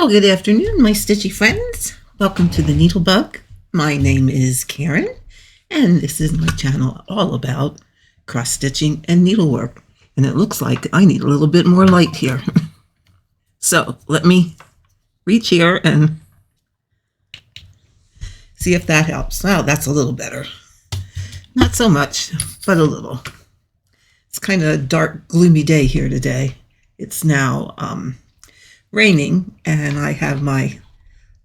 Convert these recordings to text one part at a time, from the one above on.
Well, good afternoon, my stitchy friends. Welcome to the NeedleBugg. My name is Karen, and this is my channel all about cross-stitching and needlework. And it looks like I need a little bit more light here. So let me reach here and see if that helps. Well, that's a little better. Not so much, but a little. It's kind of a dark, gloomy day here today. It's now raining, and I have my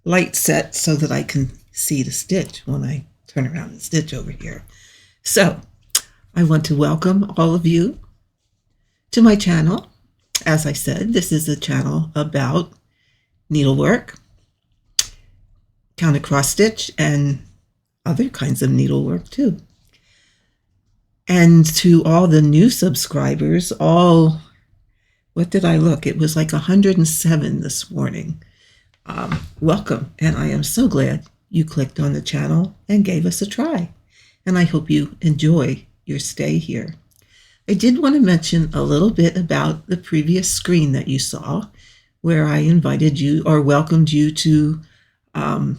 light set so that I can see the stitch when I turn around and stitch over here. So I want to welcome all of you to my channel. As I said, this is a channel about needlework, counter cross stitch, and other kinds of needlework too. And to all the new subscribers, what did I look? It was like 107 this morning. Welcome, and I am so glad you clicked on the channel and gave us a try. And I hope you enjoy your stay here. I did want to mention a little bit about the previous screen that you saw, where I invited you or welcomed you to come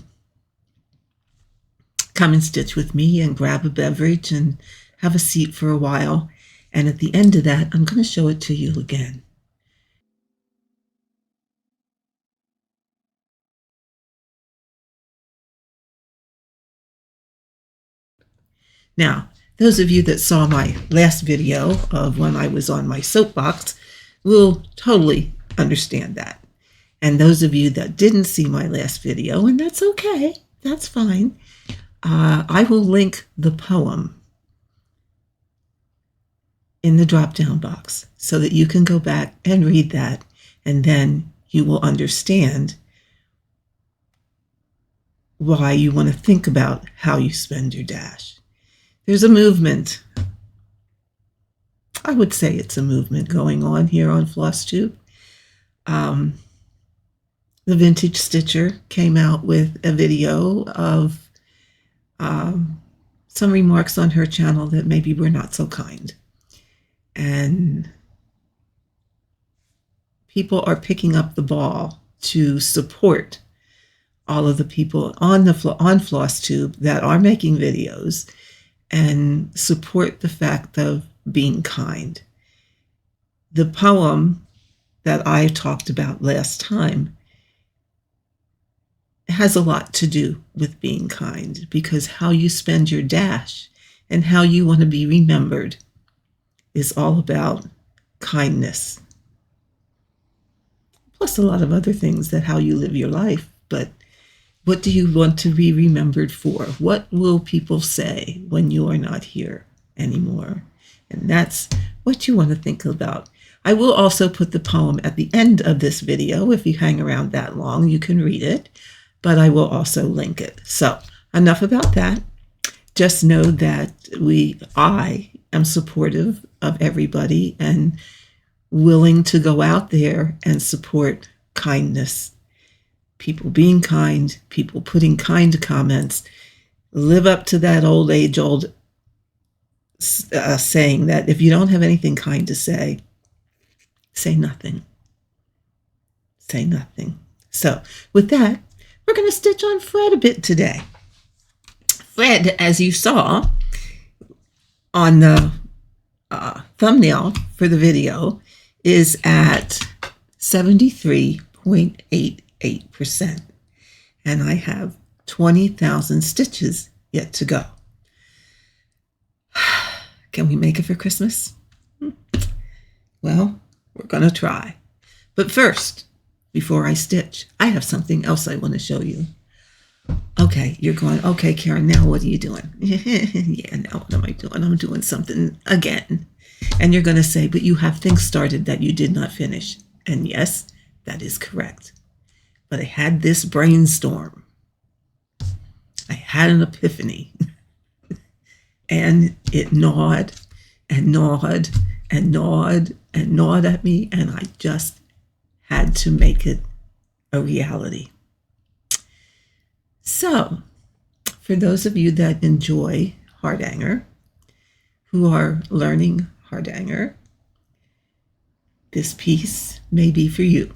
and stitch with me and grab a beverage and have a seat for a while. And at the end of that, I'm going to show it to you again. Now, those of you that saw my last video of when I was on my soapbox will totally understand that. And those of you that didn't see my last video, and that's okay, that's fine, I will link the poem in the drop-down box so that you can go back and read that, and then you will understand why you want to think about how you spend your dash. There's a movement. I would say it's a movement going on here on FlossTube. The Vintage Stitcher came out with a video of some remarks on her channel that maybe were not so kind. And people are picking up the ball to support all of the people on FlossTube that are making videos and support the fact of being kind. The poem that I talked about last time has a lot to do with being kind, because how you spend your dash and how you want to be remembered is all about kindness. Plus a lot of other things, that how you live your life. But what do you want to be remembered for? What will people say when you are not here anymore? And that's what you want to think about. I will also put the poem at the end of this video. If you hang around that long, you can read it, but I will also link it. So enough about that. Just know that I am supportive of everybody and willing to go out there and support kindness. People being kind, people putting kind comments, live up to that age-old saying that if you don't have anything kind to say nothing. Say nothing. So with that, we're going to stitch on Fred a bit today. Fred, as you saw on the thumbnail for the video, is at 73.88%. And I have 20,000 stitches yet to go. Can we make it for Christmas? Well, we're going to try. But first, before I stitch, I have something else I want to show you. Okay, you're going, okay, Karen, now what are you doing? Yeah, now what am I doing? I'm doing something again. And you're going to say, but you have things started that you did not finish. And yes, that is correct. But I had this brainstorm. I had an epiphany. And it gnawed and gnawed and gnawed and gnawed at me, and I just had to make it a reality. So, for those of you that enjoy Hardanger, who are learning Hardanger, this piece may be for you.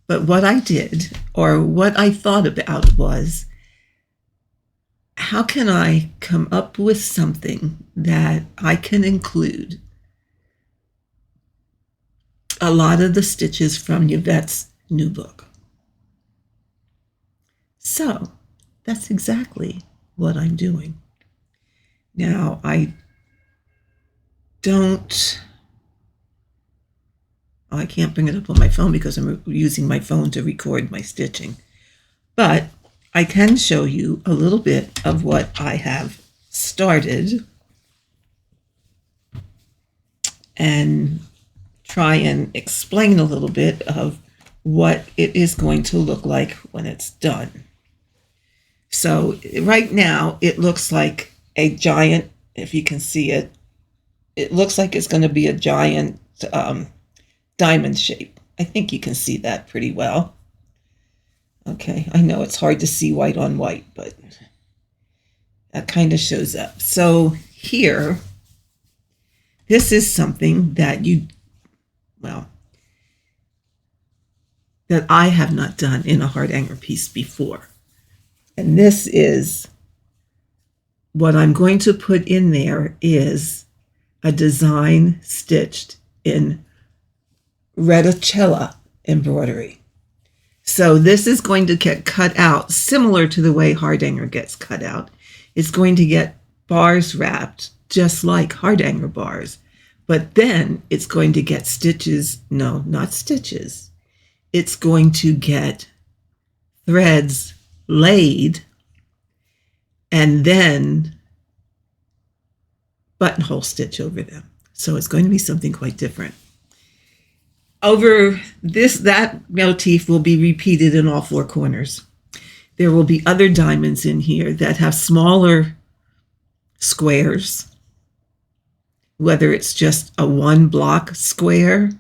But what I did, or what I thought about, was how can I come up with something that I can include a lot of the stitches from Yvette's new book. So that's exactly what I'm doing. Now, I can't bring it up on my phone because I'm using my phone to record my stitching. But I can show you a little bit of what I have started and try and explain a little bit of what it is going to look like when it's done. So right now it looks like a giant, if you can see it, it looks like it's going to be a giant diamond shape. I think you can see that pretty well. Okay, I know it's hard to see white on white, but that kind of shows up. So here, this is something that that I have not done in a heart hanger piece before. And this is what I'm going to put in there is a design stitched in reticella embroidery. So this is going to get cut out similar to the way heart hanger gets cut out. It's going to get bars wrapped just like heart hanger bars, but then it's going to get stitches. No, not stitches. It's going to get threads laid and then buttonhole stitch over them. So it's going to be something quite different. Over this, that motif will be repeated in all four corners. There will be other diamonds in here that have smaller squares, whether it's just a one block square,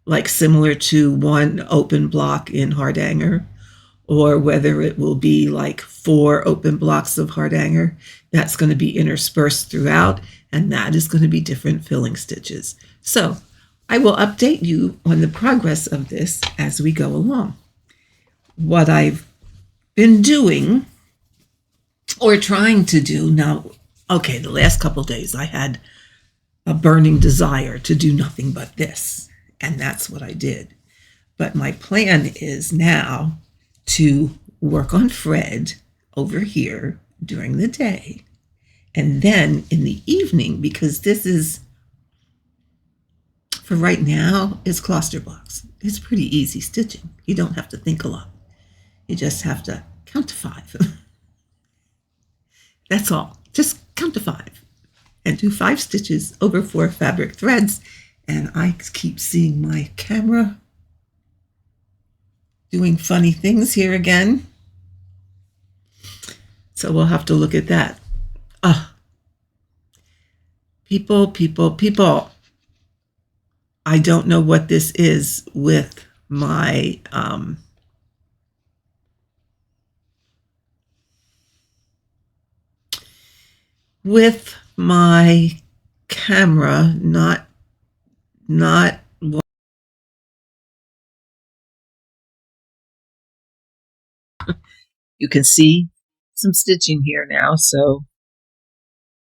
like similar to one open block in heart hanger, or whether it will be like 4 open blocks of heart hanger. That's going to be interspersed throughout, and that is going to be different filling stitches. So I will update you on the progress of this as we go along. What I've been doing or trying to do now, okay, the last couple of days I had a burning desire to do nothing but this, and that's what I did. But my plan is now to work on Fred over here during the day, and then in the evening, because this is, for right now, it's cluster blocks. It's pretty easy stitching. You don't have to think a lot. You just have to count to 5. That's all. Just count to 5 and do 5 stitches over 4 fabric threads. And I keep seeing my camera doing funny things here again. So we'll have to look at that. People. I don't know what this is with my camera not you can see some stitching here now, so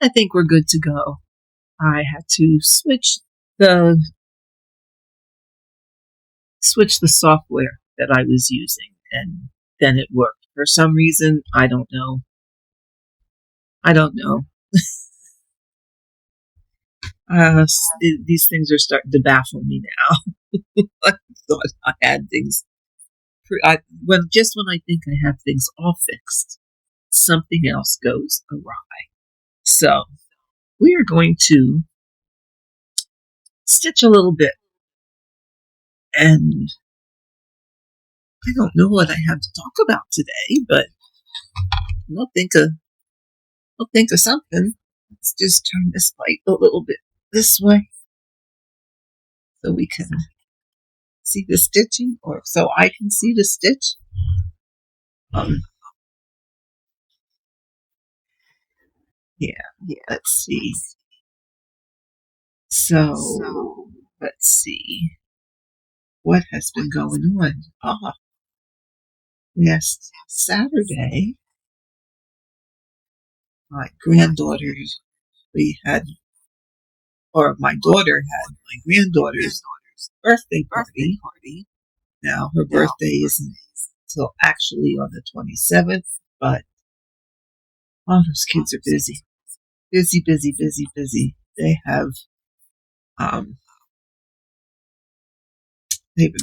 I think we're good to go. I had to switch the software that I was using, and then it worked. For some reason, I don't know. These things are starting to baffle me now. I thought I had things. Just when I think I have things all fixed, something else goes awry. So we are going to stitch a little bit, and I don't know what I have to talk about today, but I'll think of something. Let's just turn this light a little bit this way so we can see the stitching, or so I can see the stitch. Let's see. So let's see. what has been going on. Last Saturday, my granddaughters, we had, or my daughter had my granddaughter's birthday party. Now, her birthday isn't until actually on the 27th, but all those kids are busy. Busy, busy, busy, busy. They have,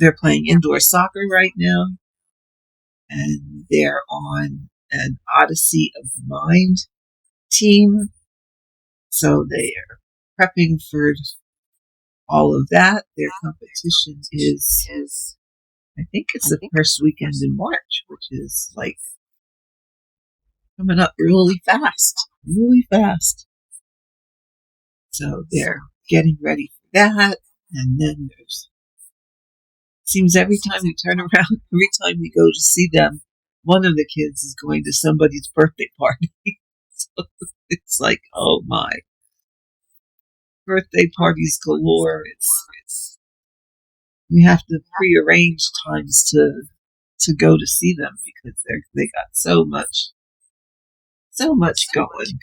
they're playing indoor soccer right now, and they're on an Odyssey of the Mind team. So they are prepping for all of that. Their competition is, I think it's the first weekend in March, which is like coming up really fast, really fast. So they're getting ready for that. And then seems every time we turn around, every time we go to see them, one of the kids is going to somebody's birthday party. So it's like, oh my, birthday parties galore. We have to prearrange times to go to see them because they got so much going.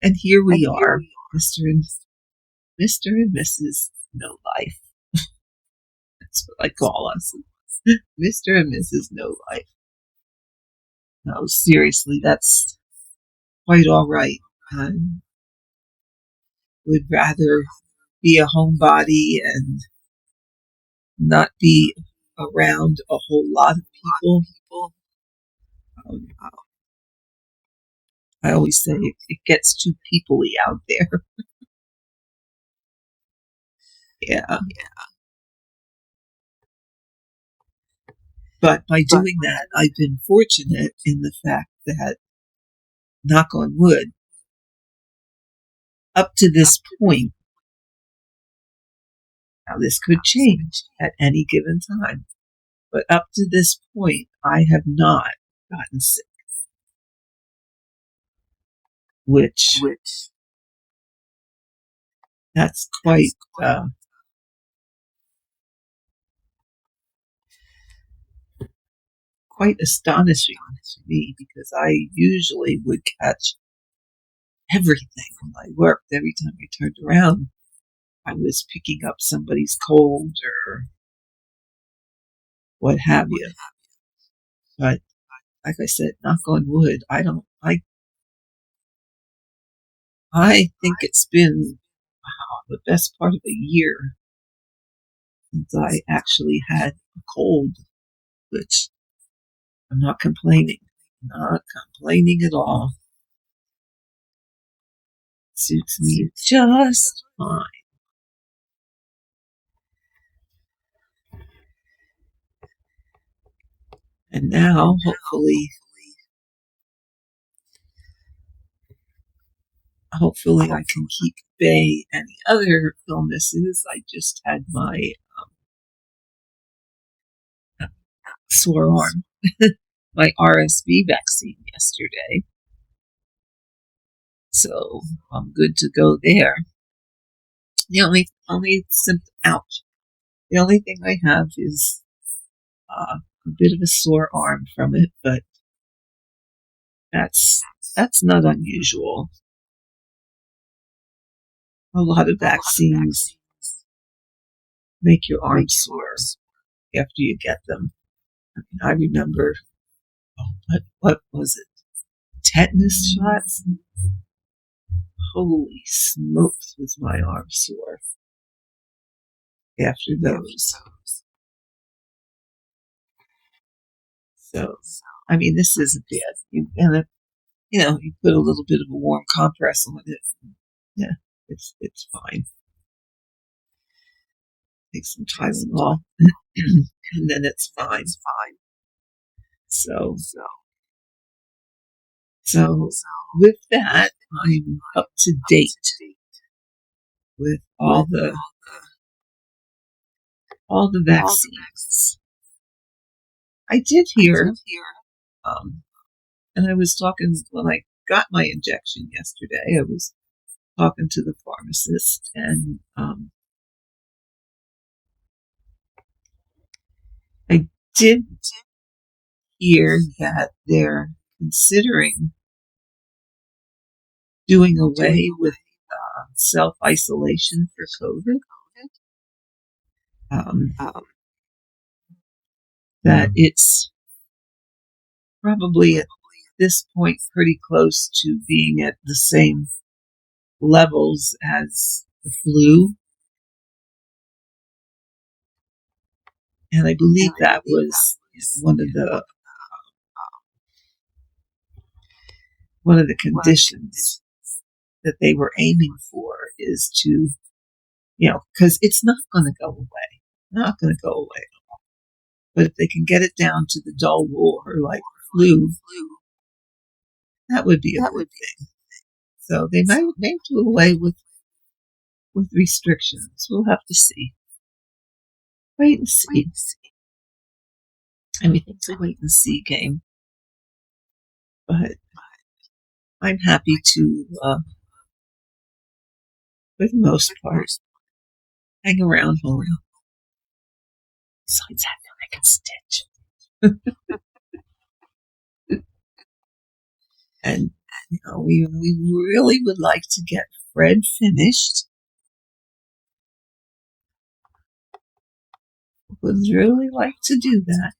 And here we are, Mr. and Mrs. No Life. That's what I call us. Mr. and Mrs. No Life. No, seriously, that's quite all right. I would rather be a homebody and not be around a whole lot of people. I always say it gets too people-y out there. Yeah. But by doing that, I've been fortunate in the fact that, knock on wood, up to this point, now this could change at any given time, but up to this point, I have not gotten sick, which that's quite astonishing to me, because I usually would catch everything when I worked. Every time I turned around, I was picking up somebody's cold or what have you. But like I said, knock on wood, I think it's been, the best part of a year since I actually had a cold, which I'm not complaining. Not complaining at all. Suits me just fine. And now, hopefully I can keep at bay any other illnesses. I just had my sore arm, my RSV vaccine yesterday. So I'm good to go there. The only symptom, the only thing I have is a bit of a sore arm from it, but that's not unusual. A lot of vaccines make your arms sore after you get them. I remember, what was it? Tetanus shots? Holy smokes, was my arm sore after those. So, I mean, this isn't bad. You put a little bit of a warm compress on it. Yeah, it's fine. Take some Tylenol, and then it's fine. So with that, I'm up to date with all the vaccines. I did hear, and I was talking when I got my injection yesterday. I was talking to the pharmacist, and did hear that they're considering doing away with self-isolation for COVID. That it's probably at this point pretty close to being at the same levels as the flu. And I believe that was one of the conditions that they were aiming for, is to, because it's not going to go away. Not going to go away. But if they can get it down to the dull war like flu, that would be a good thing. So they may do away with restrictions. We'll have to see. Wait and see. Everything's a wait and see game. But I'm happy to, for the most part, hang around home. Besides having I can stitch. And we really would like to get Fred finished. Would really like to do that.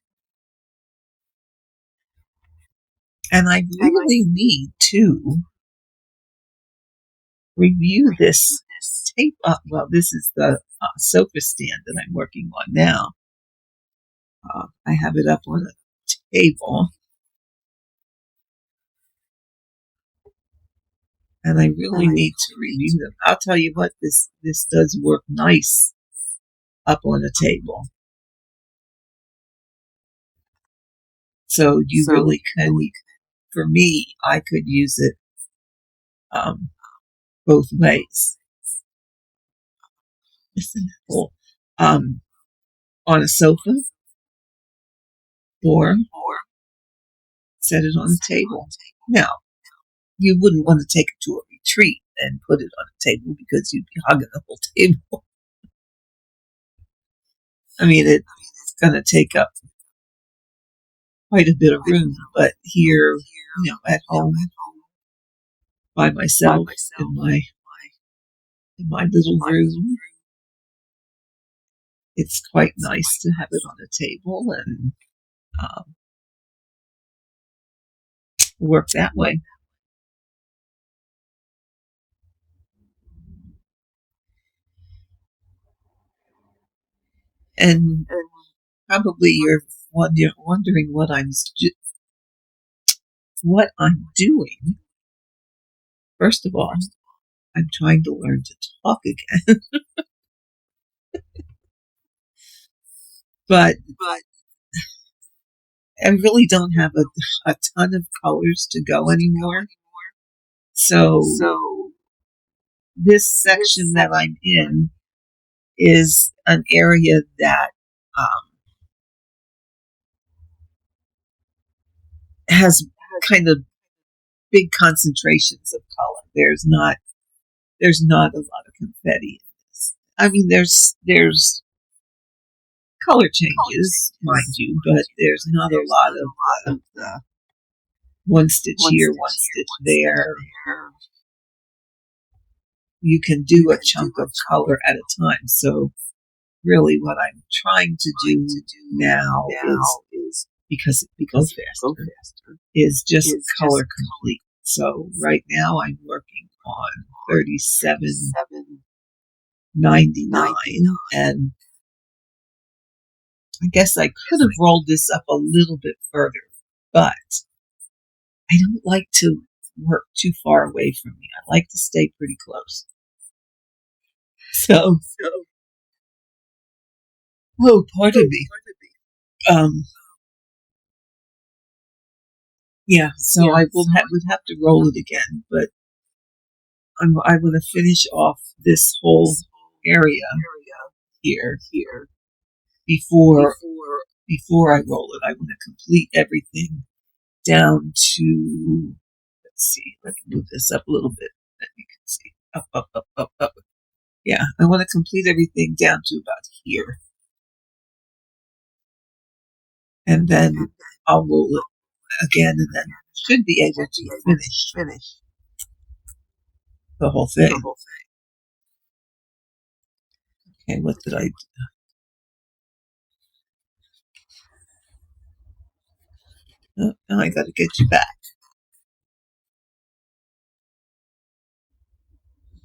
And I really need to review this tape. Well, this is the sofa stand that I'm working on now. I have it up on a table. And I really need to review them. I'll tell you what, this does work nice up on a table. So you really can, for me, I could use it both ways. Isn't that cool? On a sofa, or set it on the table. Now, you wouldn't want to take it to a retreat and put it on a table because you'd be hugging the whole table. I mean, it's going to take up quite a bit of room, but here, at home, by myself in my little room, it's quite nice to have it on a table and work that way. And probably you're wondering what I'm doing. First of all, I'm trying to learn to talk again. But I really don't have a ton of colors to go anymore. So this section that I'm in is an area that has kind of big concentrations of color. There's not a lot of confetti in this. I mean, there's color changes, mind you, but there's not a lot of the one stitch here, one stitch there. You can do a chunk of color at a time. So really what I'm trying to do now is because it goes faster, is just color complete. So right now I'm working on 37.99, and I guess I could have rolled this up a little bit further, but I don't like to work too far away from me. I like to stay pretty close. So pardon me. Yeah, so I would have to roll it again, but I want to finish off this whole area here before I roll it. I want to complete everything down to, let's see, let me move this up a little bit that you can see. Up. Yeah, I want to complete everything down to about here. and then I'll roll it again, and then should be able to finish the whole thing. Okay, what did I do? Oh, now I got to get you back.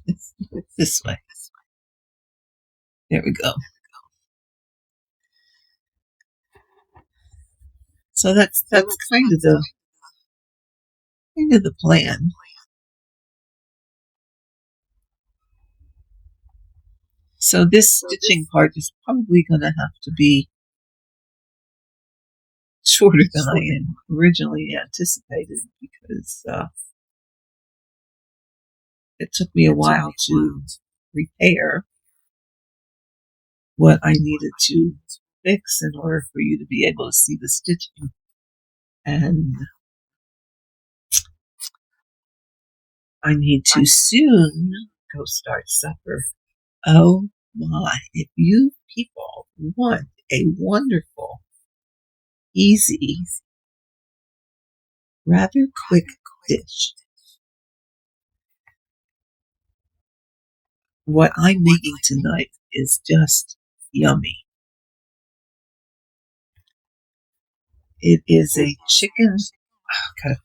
It's this way. There we go. So that's kind of the plan. So this stitching part is probably going to have to be shorter than I originally anticipated, because it took me a while to repair what I needed to fix in order for you to be able to see the stitching. And I need to soon go start supper. Oh my, if you people want a wonderful, easy, rather quick dish, what I'm making tonight is just yummy. It is a chicken. Gotta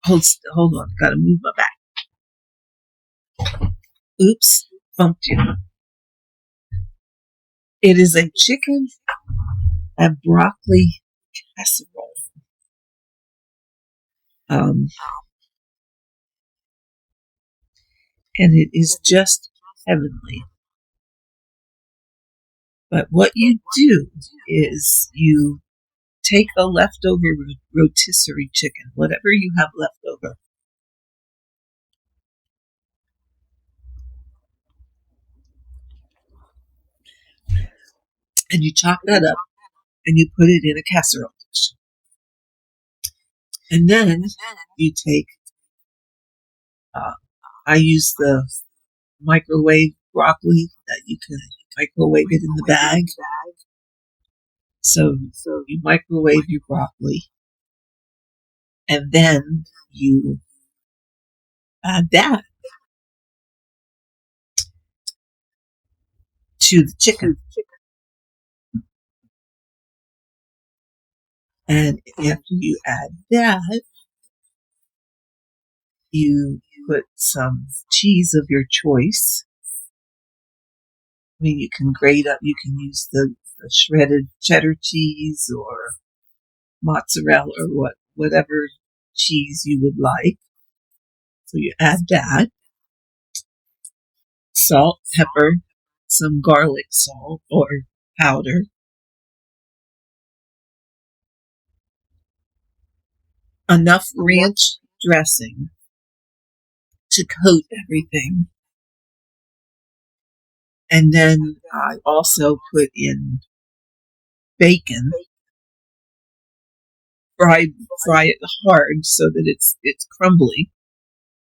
hold on. Gotta move my back. Oops, bumped you. It is a chicken and broccoli casserole. And it is just heavenly. But what you do is you take a leftover rotisserie chicken, whatever you have left over, and you chop that up and you put it in a casserole dish. And then you take, I use the microwave broccoli that you can microwave it in the bag. So you microwave your broccoli, and then you add that to the chicken. And after you add that, you put some cheese of your choice. I mean, you can grate up, you can use the shredded cheddar cheese or mozzarella or whatever cheese you would like. So you add that. Salt, pepper, some garlic salt or powder. Enough ranch dressing to coat everything. And then I also put in bacon. Fry it hard so that it's crumbly.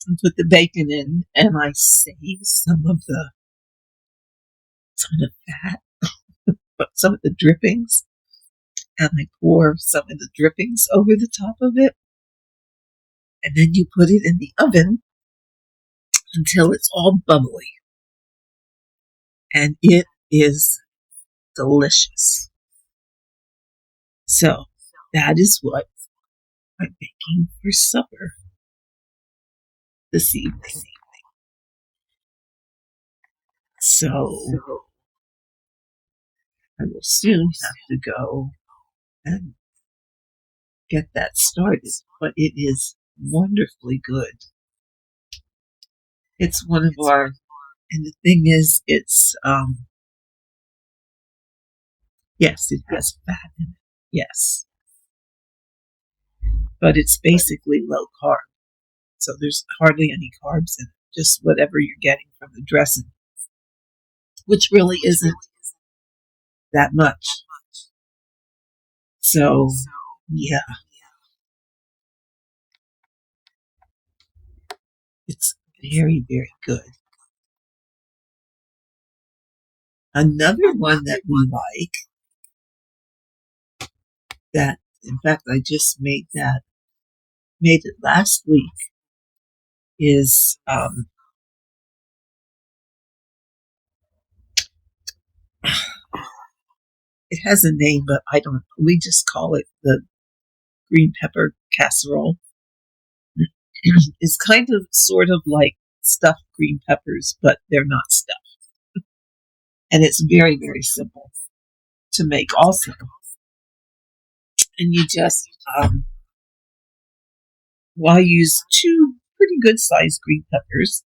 And put the bacon in, and I save some of the fat, but some of the drippings, and I pour some of the drippings over the top of it, and then you put it in the oven until it's all bubbly, and it is delicious. So that is what I'm making for supper this evening. So I will soon have to go and get that started, but it is wonderfully good. It's one of our, and the thing is, it's, yes, it has fat in it, yes, but it's basically low carb, so there's hardly any carbs in it, just whatever you're getting from the dressing, which really isn't that much. So, yeah, it's very, very good. Another one that we like that, in fact, I just made it last week, is it has a name, but we just call it the green pepper casserole. It's kind of sort of like stuffed green peppers, but they're not stuffed. And it's very, very simple to make also. And you just, I use 2 pretty good sized green peppers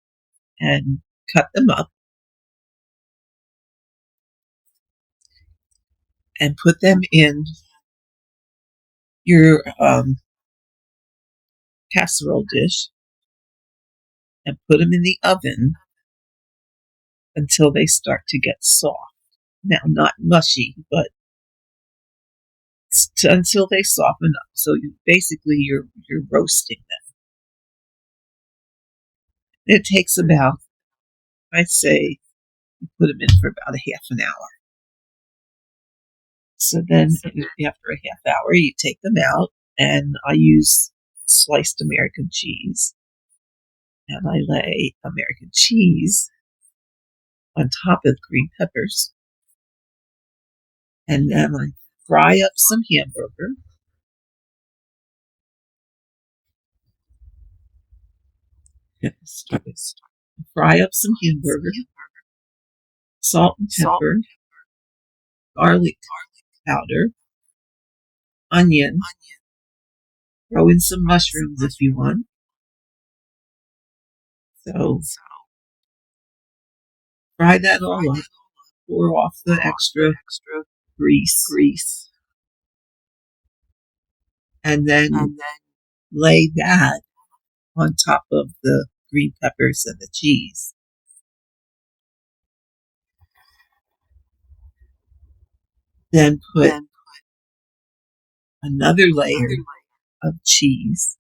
and cut them up and put them in your casserole dish and put them in the oven until they start to get soft. Now, not mushy, but until they soften up. So you're roasting them. It takes about, I'd say, you put them in for about a half an hour. So then after a half hour, you take them out, and I use sliced American cheese. And I lay American cheese on top of the green peppers. And then I fry up some hamburger. Fry up some hamburger, salt and pepper, garlic powder, onion, throw in some mushrooms if you want. So fry that all up, pour off the extra grease, and then lay that on top of the green peppers and the cheese. Then put another layer of cheese.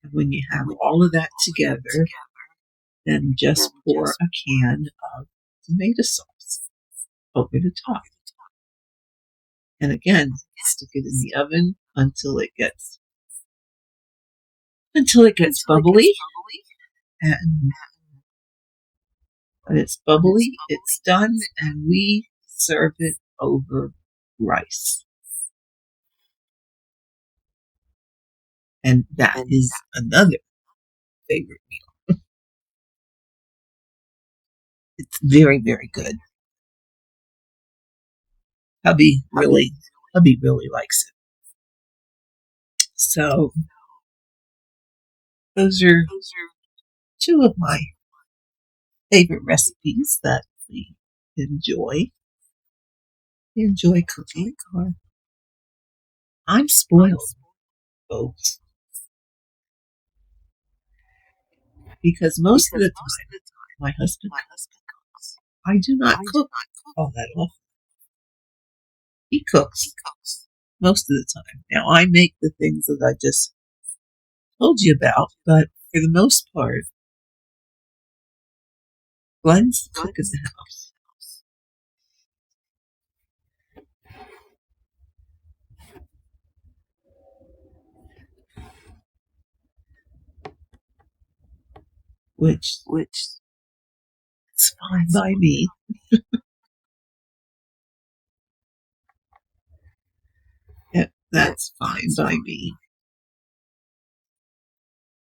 And when you have all of that together, then just pour a can of tomato sauce over the top. And again, stick it in the oven until it gets bubbly. And when it's bubbly, it's done, and we serve it over rice. And that is another favorite meal. It's very, very good. Hubby really likes it. So those are 2 of my favorite recipes that we enjoy. We enjoy cooking. I'm spoiled, folks, because most of the time my husband cooks. I do not cook all that often. He cooks most of the time. Now, I make the things that I just told you about, but for the most part, Glenn's the cook in the house. Which is fine by me. Yeah, that's fine by me.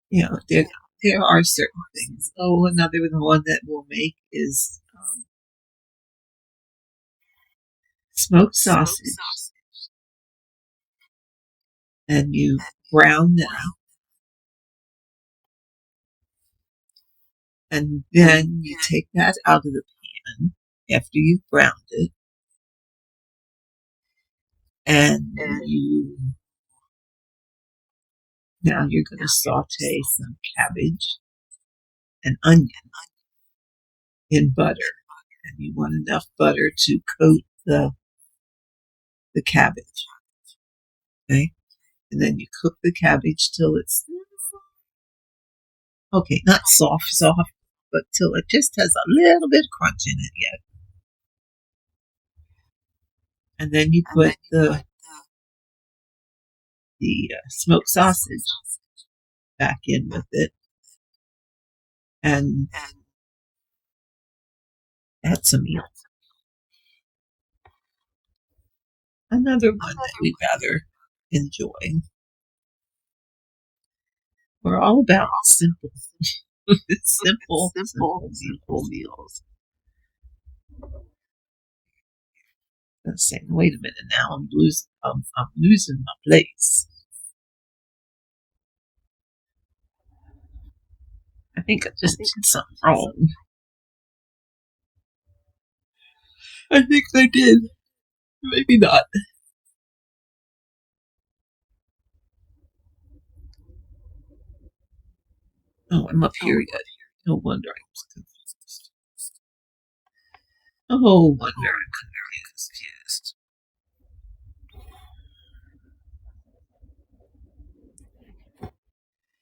You know, there are certain things. Oh, another one that we'll make is smoked sausage. And you brown them. And then you take that out of the pan after you've browned it. And now you're going to saute some cabbage and onion in butter. And you want enough butter to coat the cabbage. Okay? And then you cook the cabbage till it's, okay, not soft, but till it just has a little bit of crunch in it yet. And then you put the smoked sausage back in with it, and that's a meal. Another one that we rather enjoy. We're all about simple, simple meals. I'm saying, wait a minute now, I'm losing my place. I think I just did something wrong. I think I did. Maybe not. Oh, I'm up here yet. No wonder I was confused. Oh, wonder I'm confused.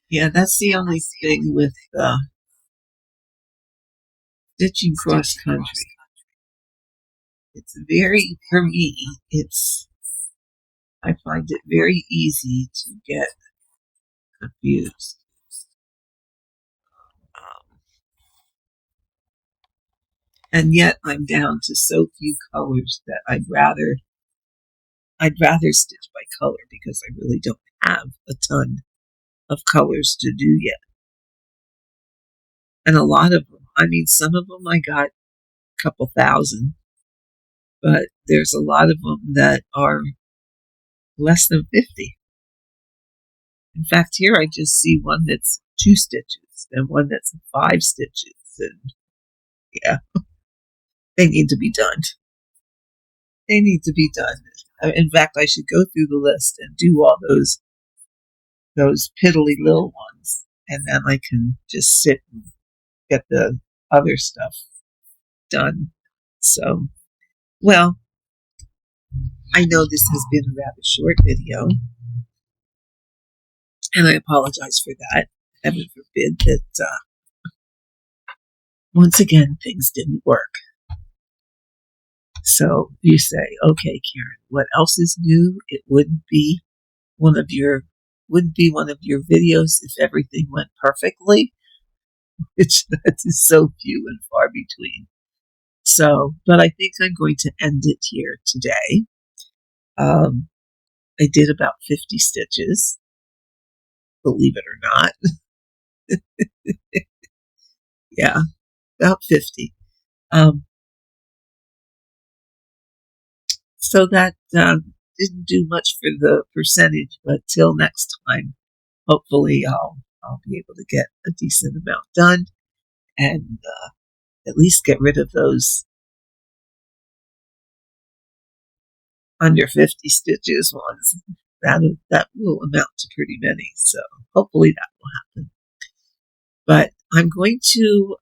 Yeah, that's the only thing with stitching cross country. It's very, for me, I find it very easy to get confused. And yet I'm down to so few colors that I'd rather stitch by color because I really don't have a ton of colors to do yet. And a lot of them, I mean, some of them I got a couple thousand, but there's a lot of them that are less than 50. In fact, here I just see one that's 2 stitches and one that's 5 stitches. And yeah, they need to be done. They need to be done. In fact, I should go through the list and do all those piddly little ones, and then I can just sit and get the other stuff done. So, well, I know this has been a rather short video, and I apologize for that. Heaven forbid that once again things didn't work. So you say, okay, Karen, what else is new? It wouldn't be one of your videos if everything went perfectly, which that is so few and far between. So, but I think I'm going to end it here today. I did about 50 stitches, believe it or not. Yeah, about 50. So that didn't do much for the percentage, but till next time, hopefully I'll be able to get a decent amount done and at least get rid of those under 50 stitches ones. That will amount to pretty many, so hopefully that will happen. But I'm going to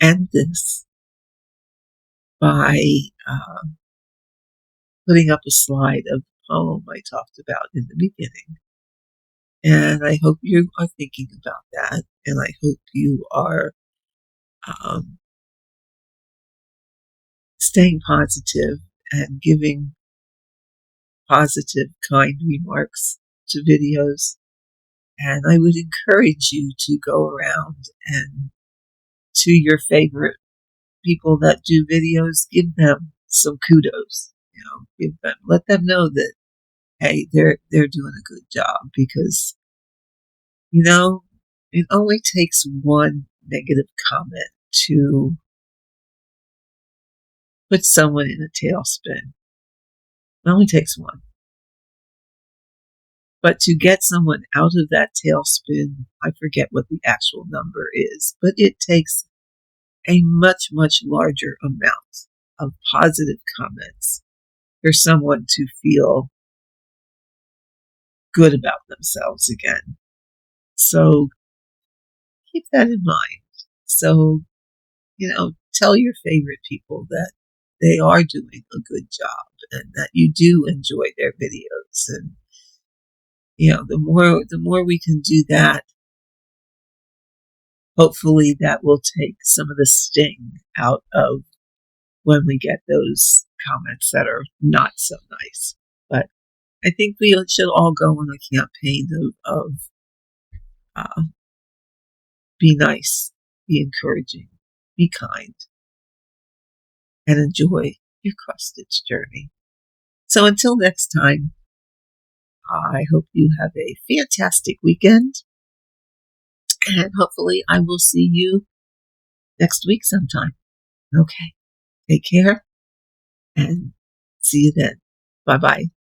end this by putting up a slide of the poem I talked about in the beginning. And I hope you are thinking about that, and I hope you are staying positive and giving positive, kind remarks to videos. And I would encourage you to go around and to your favorite people that do videos, give them some kudos. Let them know that, hey, they're doing a good job, because it only takes one negative comment to put someone in a tailspin. It only takes one. But to get someone out of that tailspin, I forget what the actual number is, but it takes a much, much larger amount of positive comments for someone to feel good about themselves again. So keep that in mind. So, tell your favorite people that they are doing a good job and that you do enjoy their videos. And, the more we can do that, hopefully that will take some of the sting out of when we get those comments that are not so nice. But I think we should all go on a campaign of uh, be nice, be encouraging, be kind, and enjoy your cross stitch journey. So until next time, I hope you have a fantastic weekend, and hopefully I will see you next week sometime. Okay, take care and see you then. Bye bye.